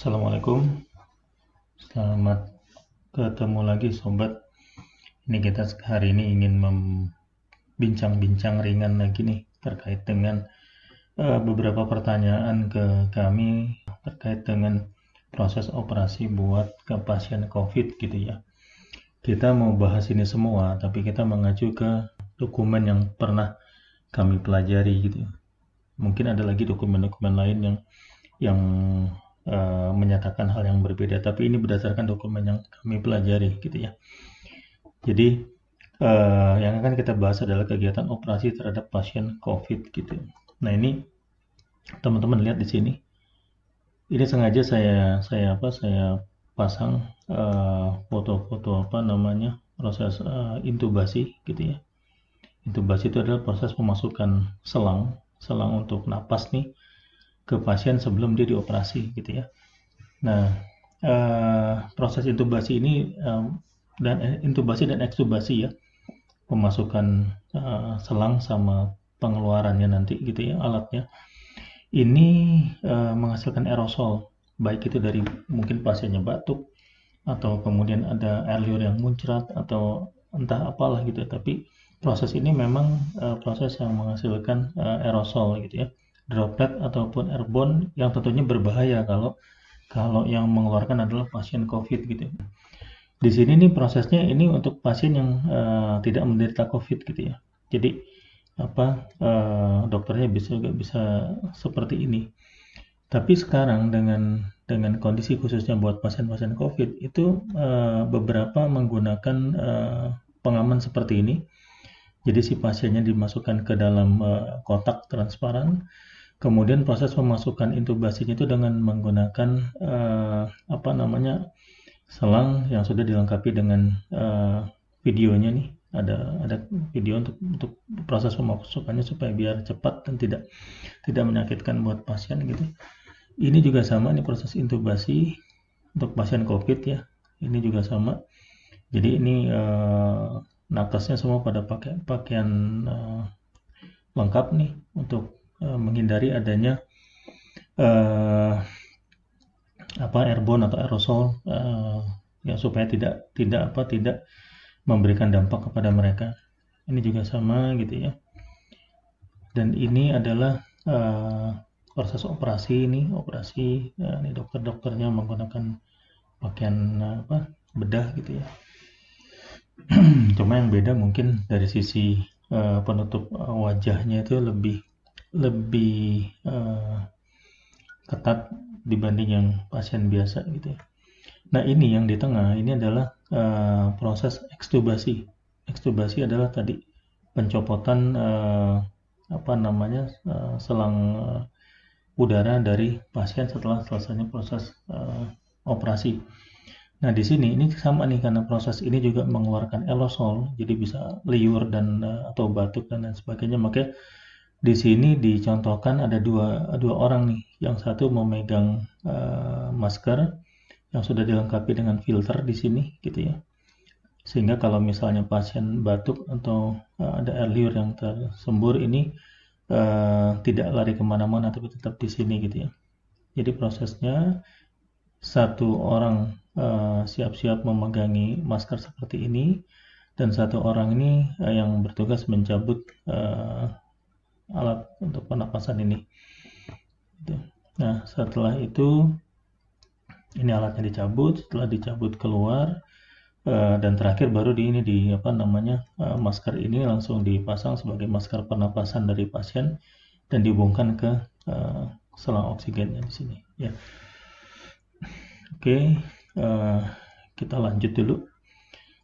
Assalamualaikum, selamat ketemu lagi sobat. Ini kita hari ini ingin membincang-bincang ringan lagi nih terkait dengan beberapa pertanyaan ke kami terkait dengan proses operasi buat ke pasien COVID gitu ya. Kita mau bahas ini semua, tapi kita mengacu ke dokumen yang pernah kami pelajari gitu. Mungkin ada lagi dokumen-dokumen lain yang menyatakan hal yang berbeda, tapi ini berdasarkan dokumen yang kami pelajari gitu ya. Jadi yang akan kita bahas adalah kegiatan operasi terhadap pasien COVID gitu. Nah ini teman-teman lihat di sini. Ini sengaja saya pasang foto-foto proses intubasi gitu ya. Intubasi itu adalah proses pemasukan selang untuk napas nih ke pasien sebelum dia dioperasi gitu ya. Nah, proses intubasi ini dan intubasi dan ekstubasi ya, pemasukan selang sama pengeluarannya nanti gitu ya, alatnya ini menghasilkan aerosol, baik itu dari mungkin pasiennya batuk atau kemudian ada air liur yang muncrat atau entah apalah gitu, tapi proses ini memang proses yang menghasilkan aerosol gitu ya, droplet ataupun airborne yang tentunya berbahaya kalau yang mengeluarkan adalah pasien COVID gitu. Di sini nih prosesnya ini untuk pasien yang tidak menderita COVID gitu ya. Jadi dokternya bisa seperti ini. Tapi sekarang dengan kondisi khususnya buat pasien-pasien COVID itu beberapa menggunakan pengaman seperti ini. Jadi si pasiennya dimasukkan ke dalam kotak transparan. Kemudian proses pemasukan intubasinya itu dengan menggunakan selang yang sudah dilengkapi dengan videonya nih. Ada video untuk proses pemasukannya supaya biar cepat dan tidak menyakitkan buat pasien gitu. Ini juga sama nih proses intubasi untuk pasien COVID ya. Ini juga sama. Jadi ini nakesnya semua pada pakai pakaian lengkap nih untuk menghindari adanya airborne atau aerosol ya supaya tidak memberikan dampak kepada mereka. Ini juga sama gitu ya. Dan ini adalah proses operasi ini dokter-dokternya menggunakan pakaian bedah gitu ya. Cuma yang beda mungkin dari sisi penutup wajahnya itu lebih ketat dibanding yang pasien biasa gitu ya. Nah ini yang di tengah ini adalah proses ekstubasi. Ekstubasi adalah tadi pencopotan selang udara dari pasien setelah selesainya proses operasi. Nah di sini ini sama nih karena proses ini juga mengeluarkan aerosol, jadi bisa liur dan atau batuk dan lain sebagainya. Makanya di sini dicontohkan ada dua orang nih, yang satu memegang masker yang sudah dilengkapi dengan filter di sini gitu ya, sehingga kalau misalnya pasien batuk atau ada air liur yang tersembur ini tidak lari kemana-mana tapi tetap di sini gitu ya. Jadi prosesnya satu orang siap-siap memegangi masker seperti ini dan satu orang ini yang bertugas mencabut alat untuk pernapasan ini. Nah setelah itu ini alatnya dicabut, setelah dicabut keluar dan terakhir baru masker ini langsung dipasang sebagai masker pernapasan dari pasien dan dihubungkan ke selang oksigennya di sini ya. Oke, kita lanjut dulu.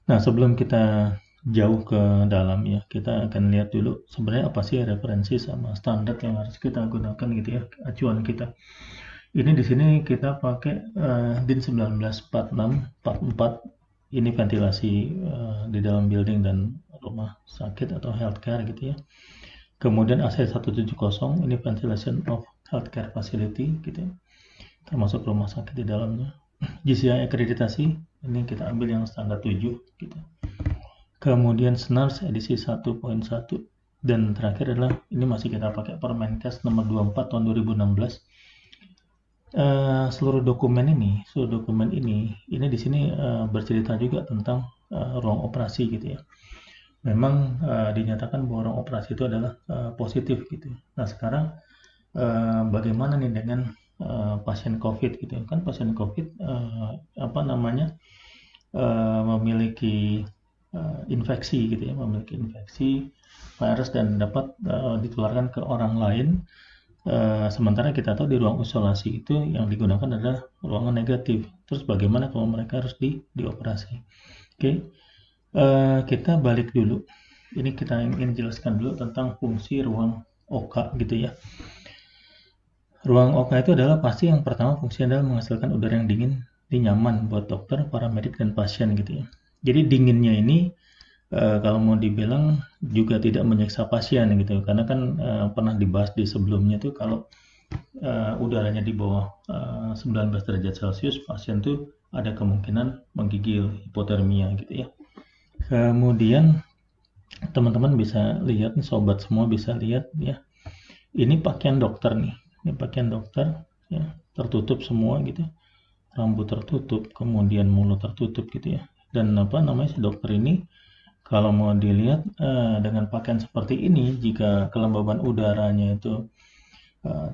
Nah sebelum kita jauh ke dalam ya, kita akan lihat dulu sebenarnya apa sih referensi sama standar yang harus kita gunakan gitu ya, acuan kita. Ini di sini kita pakai DIN 1946-44. Ini ventilasi di dalam building dan rumah sakit atau healthcare gitu ya. Kemudian AC 170, ini ventilation of healthcare facility gitu ya, termasuk rumah sakit di dalamnya. JCI akreditasi, ini kita ambil yang standar 7 gitu. Kemudian SNARS edisi 1.1 dan terakhir adalah ini masih kita pakai Permenkes nomor 24 tahun 2016 seluruh dokumen ini di sini bercerita juga tentang ruang operasi gitu ya. Memang dinyatakan bahwa ruang operasi itu adalah positif gitu. Nah sekarang bagaimana nih dengan pasien COVID gitu ya? Kan pasien COVID memiliki infeksi gitu ya, memiliki infeksi virus dan dapat ditularkan ke orang lain. Sementara kita tahu di ruang isolasi itu yang digunakan adalah ruangan negatif. Terus bagaimana kalau mereka harus dioperasi? Oke, kita balik dulu. Ini kita ingin jelaskan dulu tentang fungsi ruang OK gitu ya. Ruang OK itu adalah pasti yang pertama fungsinya adalah menghasilkan udara yang dingin, nyaman buat dokter, paramedik dan pasien gitu ya. Jadi dinginnya ini kalau mau dibilang juga tidak menyiksa pasien gitu, karena kan pernah dibahas di sebelumnya tuh kalau udaranya di bawah 19 derajat Celcius, pasien tuh ada kemungkinan menggigil, hipotermia gitu ya. Kemudian teman-teman bisa lihat, sobat semua bisa lihat ya, ini pakaian dokter nih, ini pakaian dokter ya, tertutup semua gitu, rambut tertutup, kemudian mulut tertutup gitu ya. Dan si dokter ini kalau mau dilihat dengan pakaian seperti ini, jika kelembaban udaranya itu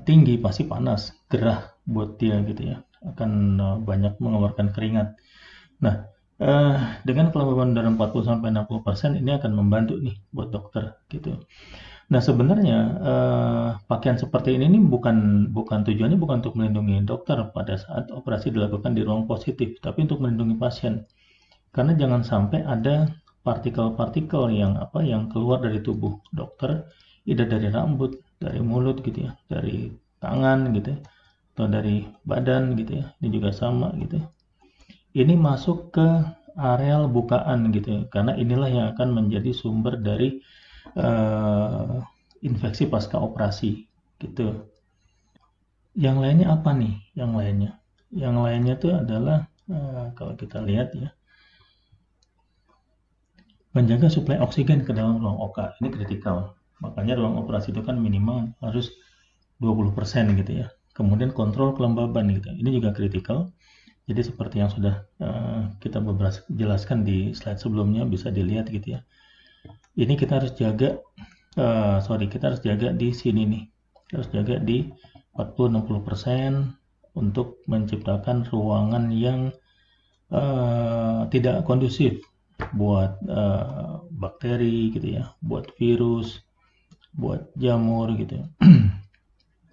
tinggi, pasti panas, gerah buat dia gitu ya, akan banyak mengeluarkan keringat. Nah, dengan kelembaban udara 40-60% ini akan membantu nih buat dokter gitu. Nah sebenarnya pakaian seperti ini bukan tujuannya bukan untuk melindungi dokter pada saat operasi dilakukan di ruang positif, tapi untuk melindungi pasien. Karena jangan sampai ada partikel-partikel yang keluar dari tubuh dokter, tidak dari rambut, dari mulut gitu ya, dari tangan gitu ya, atau dari badan gitu ya. Ini juga sama gitu ya. Ini masuk ke areal bukaan gitu ya, karena inilah yang akan menjadi sumber dari infeksi pasca operasi gitu. Yang lainnya apa nih? Yang lainnya itu adalah kalau kita lihat ya, menjaga suplai oksigen ke dalam ruang OK, ini kritikal. Makanya ruang operasi itu kan minimal harus 20% gitu ya. Kemudian kontrol kelembaban gitu. Ini juga kritikal. Jadi seperti yang sudah kita jelaskan di slide sebelumnya, bisa dilihat gitu ya. Ini kita harus jaga, kita harus jaga di sini nih. Harus jaga di 40-60% untuk menciptakan ruangan yang tidak kondusif buat bakteri gitu ya, buat virus, buat jamur gitu.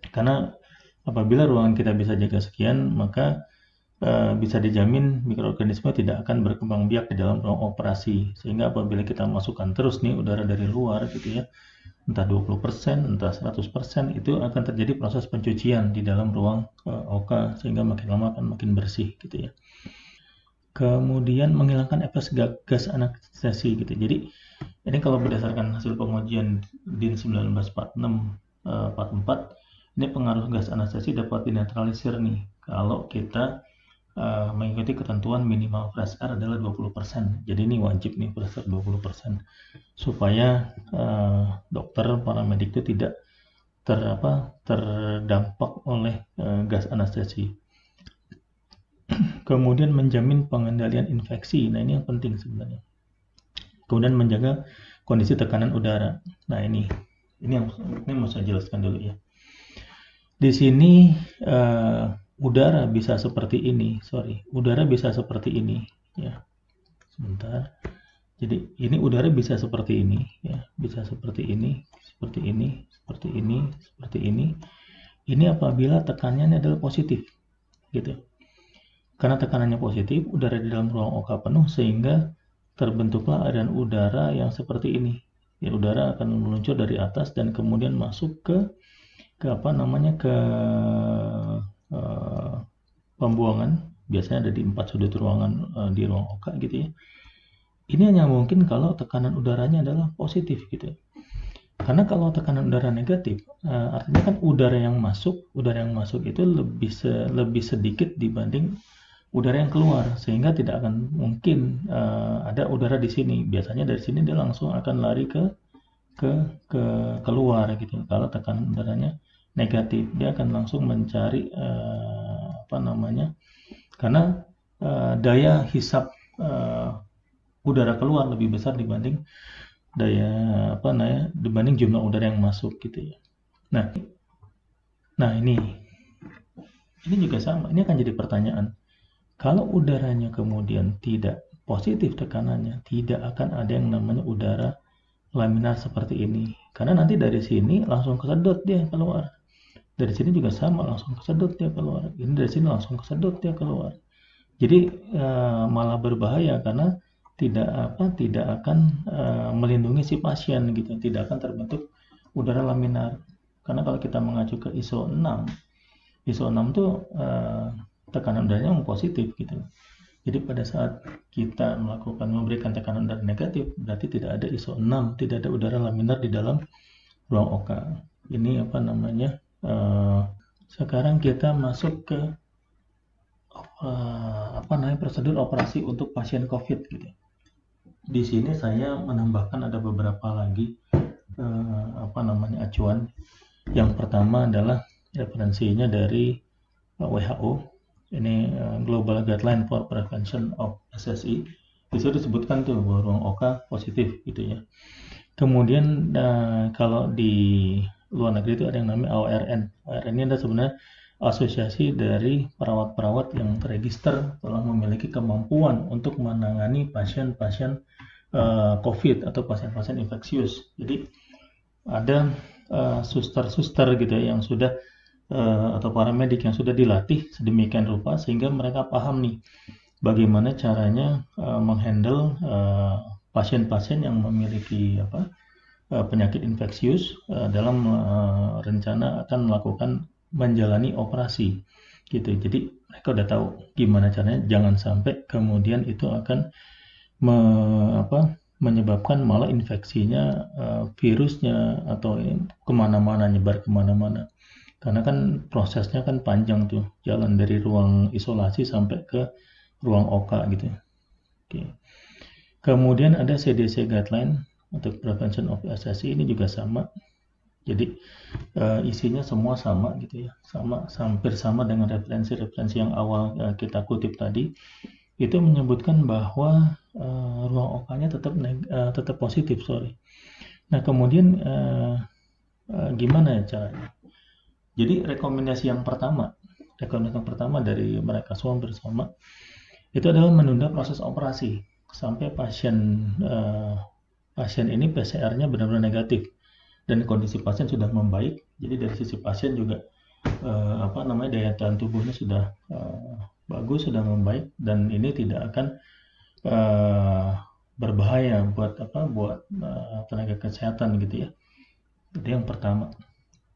Karena apabila ruangan kita bisa jaga sekian, maka bisa dijamin mikroorganisme tidak akan berkembang biak di dalam ruang operasi. Sehingga apabila kita masukkan terus nih udara dari luar gitu ya, entah 20%, entah 100%, itu akan terjadi proses pencucian di dalam ruang OK, sehingga makin lama akan makin bersih gitu ya. Kemudian menghilangkan efek gas anestesi gitu. Jadi ini kalau berdasarkan hasil pengujian DIN 1946-44, ini pengaruh gas anestesi dapat dinetralisir nih kalau kita mengikuti ketentuan minimal fresh air adalah 20%. Jadi ini wajib nih fresh air 20%, supaya dokter, paramedik itu tidak terdampak oleh gas anestesi. Kemudian menjamin pengendalian infeksi. Nah ini yang penting sebenarnya. Kemudian menjaga kondisi tekanan udara. Nah ini mau saya jelaskan dulu ya. Di sini udara bisa seperti ini. Udara bisa seperti ini ya. Sebentar. Jadi ini udara bisa seperti ini ya, bisa seperti ini, seperti ini, seperti ini, seperti ini. Ini apabila tekanannya adalah positif gitu. Karena tekanannya positif, udara di dalam ruang OK penuh sehingga terbentuklah aliran udara yang seperti ini. Ya, udara akan meluncur dari atas dan kemudian masuk ke pembuangan. Biasanya ada di 4 sudut ruangan di ruang OK gitu ya. Ini hanya mungkin kalau tekanan udaranya adalah positif gitu. Karena kalau tekanan udara negatif, artinya kan udara yang masuk itu lebih sedikit dibanding udara yang keluar, sehingga tidak akan mungkin ada udara di sini. Biasanya dari sini dia langsung akan lari ke keluar gitu. Kalau tekanan udaranya negatif, dia akan langsung mencari apa namanya, karena daya hisap udara keluar lebih besar dibanding dibanding jumlah udara yang masuk gitu ya. Nah ini juga sama, ini akan jadi pertanyaan. Kalau udaranya kemudian tidak positif tekanannya, tidak akan ada yang namanya udara laminar seperti ini. Karena nanti dari sini langsung kesedot dia keluar. Dari sini juga sama, langsung kesedot dia keluar. Ini dari sini langsung kesedot dia keluar. Jadi malah berbahaya karena tidak akan melindungi si pasien gitu, tidak akan terbentuk udara laminar. Karena kalau kita mengacu ke ISO 6 tuh tekanan udaranya positif gitu. Jadi pada saat kita memberikan tekanan udara negatif, berarti tidak ada ISO 6, tidak ada udara laminar di dalam ruang OK. Ini apa namanya? Sekarang kita masuk ke prosedur operasi untuk pasien COVID gitu. Di sini saya menambahkan ada beberapa lagi acuan. Yang pertama adalah referensinya dari WHO. Ini Global Guideline for Prevention of SSI. Di situ disebutkan tuh bahwa ruang OK positif gitu ya. Kemudian kalau di luar negeri itu ada yang namanya AORN. AORN ini adalah sebenarnya asosiasi dari perawat-perawat yang terregister telah memiliki kemampuan untuk menangani pasien-pasien COVID atau pasien-pasien infeksius. Jadi ada suster-suster gitu ya, yang sudah atau paramedik yang sudah dilatih sedemikian rupa sehingga mereka paham nih bagaimana caranya menghandle pasien-pasien yang memiliki penyakit infeksius dalam rencana akan menjalani operasi gitu. Jadi mereka udah tahu gimana caranya, jangan sampai kemudian itu akan menyebabkan malah infeksinya, virusnya atau kemana-mana, nyebar kemana-mana. Karena kan prosesnya kan panjang tuh, jalan dari ruang isolasi sampai ke ruang OK gitu. Oke. Kemudian ada CDC guideline untuk prevention of SSI, ini juga sama. Jadi isinya semua sama gitu ya, hampir sama dengan referensi-referensi yang awal kita kutip tadi. Itu menyebutkan bahwa ruang OK-nya tetap positif, Nah kemudian gimana ya caranya? Jadi rekomendasi yang pertama dari mereka semua bersama itu adalah menunda proses operasi sampai pasien ini PCR-nya benar-benar negatif dan kondisi pasien sudah membaik. Jadi dari sisi pasien juga daya tahan tubuhnya sudah bagus, sudah membaik, dan ini tidak akan berbahaya buat tenaga kesehatan gitu ya. Itu yang pertama.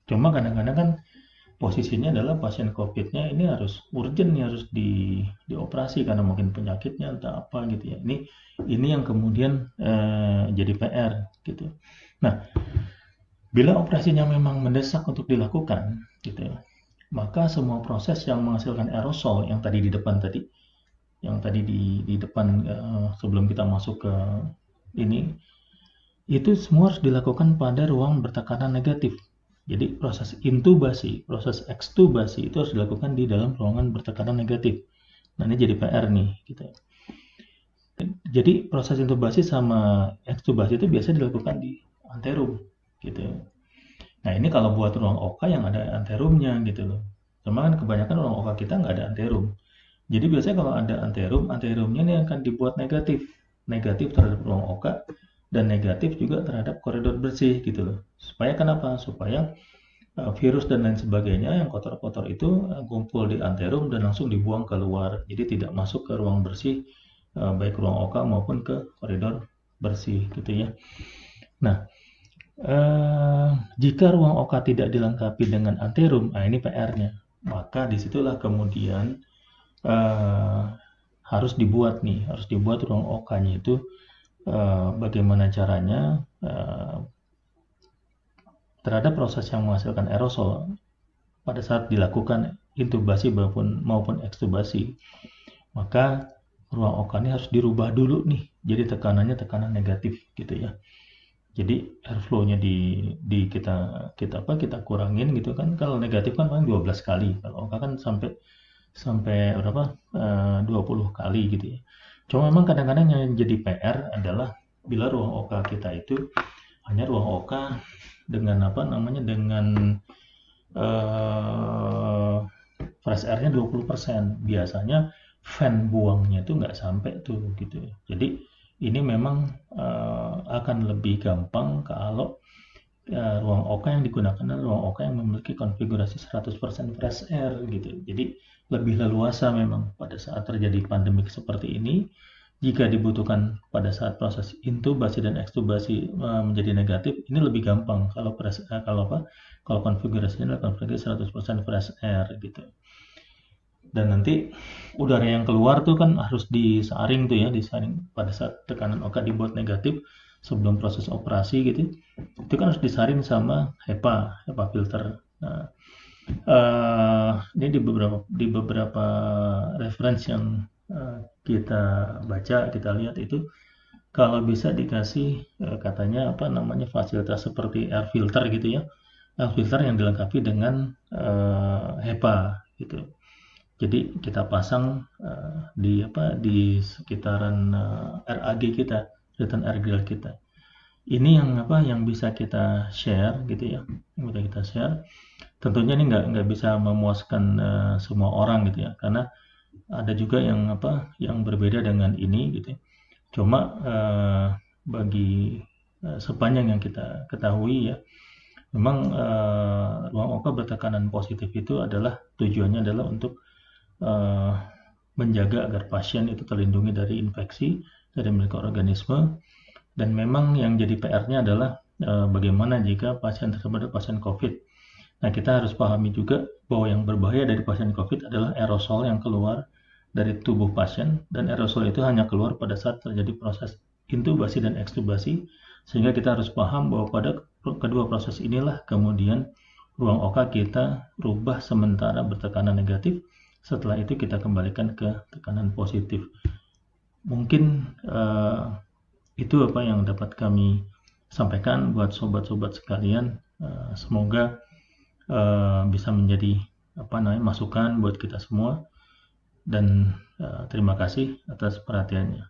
Cuma kadang-kadang kan posisinya adalah pasien COVID-nya ini harus urgent nih, harus dioperasi karena mungkin penyakitnya entah apa gitu ya. Ini yang kemudian jadi PR gitu. Nah, bila operasinya memang mendesak untuk dilakukan gitu ya, maka semua proses yang menghasilkan aerosol yang tadi di depan sebelum kita masuk ke ini, itu semua harus dilakukan pada ruang bertekanan negatif. Jadi proses intubasi, proses ekstubasi itu harus dilakukan di dalam ruangan bertekanan negatif. Nah ini jadi PR nih gitu. Jadi proses intubasi sama ekstubasi itu biasa dilakukan di anterum gitu. Nah ini kalau buat ruang OK yang ada anterumnya gitu loh. Cuma kan kebanyakan ruang OK kita nggak ada anterum. Jadi biasanya kalau ada anterumnya ini akan dibuat negatif terhadap ruang OK dan negatif juga terhadap koridor bersih gitu loh. Supaya kenapa? Supaya virus dan lain sebagainya yang kotor-kotor itu kumpul di anterum dan langsung dibuang keluar. Jadi tidak masuk ke ruang bersih, baik ruang OK maupun ke koridor bersih gitu ya. Nah, jika ruang OK tidak dilengkapi dengan anterum, ini PR-nya. Maka disitulah kemudian harus dibuat ruang OK-nya itu bagaimana caranya terhadap proses yang menghasilkan aerosol pada saat dilakukan intubasi maupun ekstubasi, maka ruang OK ini harus dirubah dulu nih, jadi tekanannya tekanan negatif gitu ya. Jadi airflow-nya kita kurangin gitu kan. Kalau negatif kan paling 12 kali, kalau OK kan sampai sampai berapa 20 kali gitu ya. Cuma memang kadang-kadang yang jadi PR adalah bila ruang OK kita itu hanya ruang OK dengan apa namanya dengan fresh air-nya 20%. Biasanya fan buangnya itu nggak sampai tuh gitu. Jadi ini memang akan lebih gampang kalau ruang OK yang digunakan adalah ruang OK yang memiliki konfigurasi 100% fresh air gitu. Jadi lebih leluasa memang pada saat terjadi pandemik seperti ini. Jika dibutuhkan pada saat proses intubasi dan ekstubasi menjadi negatif, ini lebih gampang kalau kalau konfigurasinya adalah konfigurasi 100% fresh air gitu. Dan nanti udara yang keluar tuh kan harus disaring tuh ya, disaring pada saat tekanan OK dibuat negatif sebelum proses operasi gitu. Itu kan harus disaring sama HEPA filter. Nah, ini di beberapa reference yang kita baca, kita lihat itu kalau bisa dikasih katanya apa namanya fasilitas seperti air filter gitu ya, air filter yang dilengkapi dengan HEPA gitu. Jadi kita pasang di sekitaran RAG kita, return air grill kita. Ini yang bisa kita share gitu ya, yang bisa kita share. Tentunya ini nggak bisa memuaskan semua orang gitu ya, karena ada juga yang berbeda dengan ini gitu. Cuma bagi sepanjang yang kita ketahui ya, memang ruang OK bertekanan positif itu adalah tujuannya adalah untuk menjaga agar pasien itu terlindungi dari infeksi dari mikroorganisme. Dan memang yang jadi PR-nya adalah bagaimana jika pasien tersebut adalah pasien COVID. Nah, kita harus pahami juga bahwa yang berbahaya dari pasien COVID adalah aerosol yang keluar dari tubuh pasien, dan aerosol itu hanya keluar pada saat terjadi proses intubasi dan ekstubasi, sehingga kita harus paham bahwa pada kedua proses inilah kemudian ruang OK kita rubah sementara bertekanan negatif, setelah itu kita kembalikan ke tekanan positif. Mungkin itu apa yang dapat kami sampaikan buat sobat-sobat sekalian. Semoga bisa menjadi masukan buat kita semua, dan terima kasih atas perhatiannya.